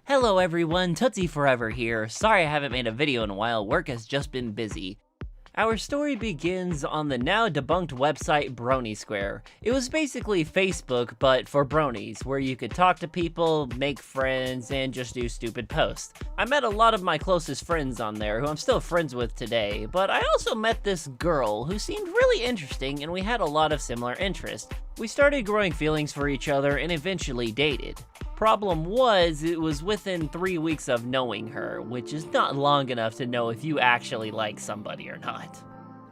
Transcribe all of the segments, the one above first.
Hello everyone, Tootsie Forever here. Sorry I haven't made a video in a while, work has just been busy. Our story begins on the now debunked website BronySquare. It was basically Facebook, but for bronies, where you could talk to people, make friends, and just do stupid posts. I met a lot of my closest friends on there, who I'm still friends with today, but I also met this girl who seemed really interesting and we had a lot of similar interests. We started growing feelings for each other and eventually dated. Problem was, it was within 3 weeks of knowing her, which is not long enough to know if you actually like somebody or not.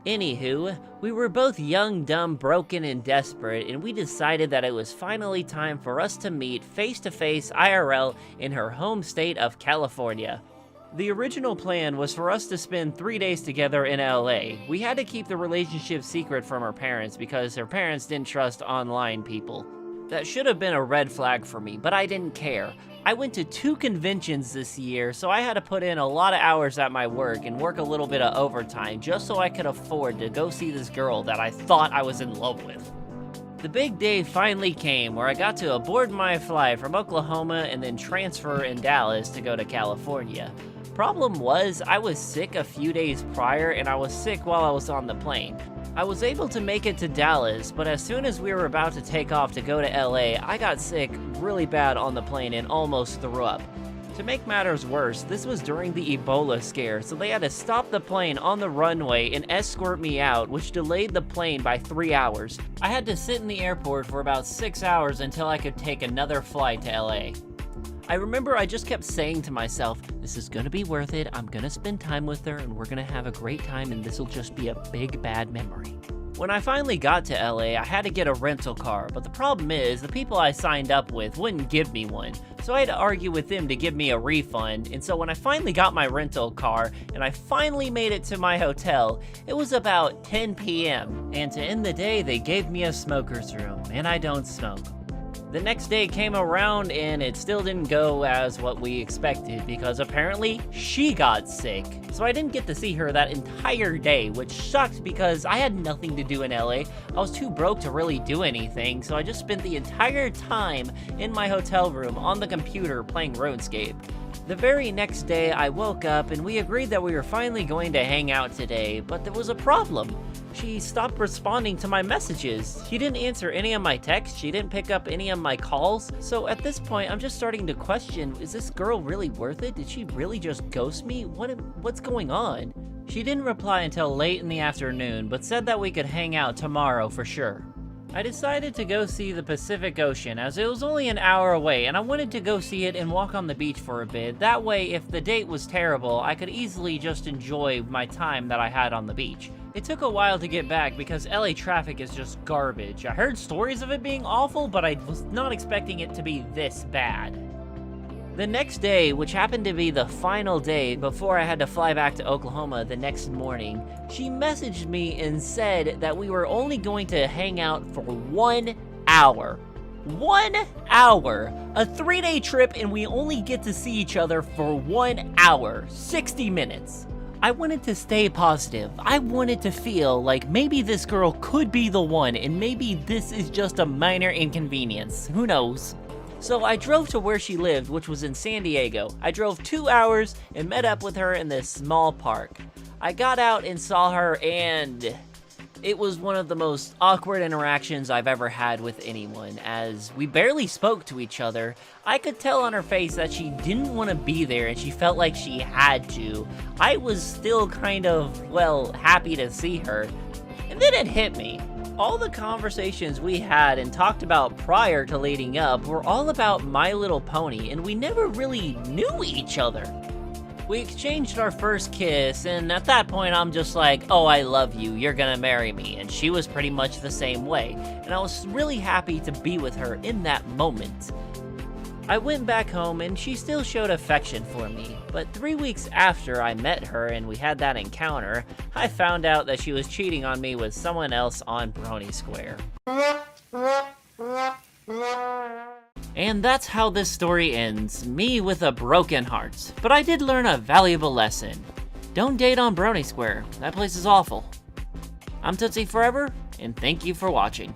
Anywho, we were both young, dumb, broken, and desperate, and we decided that it was finally time for us to meet face-to-face IRL in her home state of California. The original plan was for us to spend 3 days together in LA. We had to keep the relationship secret from her parents because her parents didn't trust online people. That should have been a red flag for me, but I didn't care. I went to 2 conventions this year, so I had to put in a lot of hours at my work and work a little bit of overtime just so I could afford to go see this girl that I thought I was in love with. The big day finally came where I got to aboard my flight from Oklahoma and then transfer in Dallas to go to California. Problem was, I was sick a few days prior and I was sick while I was on the plane. I was able to make it to Dallas, but as soon as we were about to take off to go to LA, I got sick really bad on the plane and almost threw up. To make matters worse, this was during the Ebola scare, so they had to stop the plane on the runway and escort me out, which delayed the plane by 3 hours. I had to sit in the airport for about 6 hours until I could take another flight to LA. I remember I just kept saying to myself, this is gonna be worth it, I'm gonna spend time with her, and we're gonna have a great time, and this'll just be a big bad memory. When I finally got to LA, I had to get a rental car, but the problem is, the people I signed up with wouldn't give me one, so I had to argue with them to give me a refund, and so when I finally got my rental car, and I finally made it to my hotel, it was about 10 p.m., and to end the day, they gave me a smoker's room, and I don't smoke. The next day came around and it still didn't go as what we expected because apparently she got sick. So I didn't get to see her that entire day, which sucked because I had nothing to do in LA. I was too broke to really do anything, so I just spent the entire time in my hotel room on the computer playing RuneScape. The very next day I woke up and we agreed that we were finally going to hang out today, but there was a problem. She stopped responding to my messages. She didn't answer any of my texts, she didn't pick up any of my calls. So at this point, I'm just starting to question, is this girl really worth it? Did she really just ghost me? What's going on? She didn't reply until late in the afternoon, but said that we could hang out tomorrow for sure. I decided to go see the Pacific Ocean as it was only an hour away and I wanted to go see it and walk on the beach for a bit. That way, if the date was terrible, I could easily just enjoy my time that I had on the beach. It took a while to get back because LA traffic is just garbage. I heard stories of it being awful, but I was not expecting it to be this bad. The next day, which happened to be the final day before I had to fly back to Oklahoma the next morning, she messaged me and said that we were only going to hang out for 1 hour. 1 hour! A 3-day trip and we only get to see each other for 1 hour, 60 minutes. I wanted to stay positive. I wanted to feel like maybe this girl could be the one and maybe this is just a minor inconvenience. Who knows? So I drove to where she lived, which was in San Diego. I drove 2 hours and met up with her in this small park. I got out and saw her and it was one of the most awkward interactions I've ever had with anyone, as we barely spoke to each other. I could tell on her face that she didn't want to be there and she felt like she had to. I was still kind of, well, happy to see her. And then it hit me. All the conversations we had and talked about prior to leading up were all about My Little Pony, and we never really knew each other. We exchanged our first kiss, and at that point I'm just like, oh, I love you, you're gonna marry me, and she was pretty much the same way, and I was really happy to be with her in that moment. I went back home and she still showed affection for me, but 3 weeks after I met her and we had that encounter, I found out that she was cheating on me with someone else on BronySquare. And that's how this story ends, me with a broken heart. But I did learn a valuable lesson. Don't date on BronySquare, that place is awful. I'm Tootsie Forever, and thank you for watching.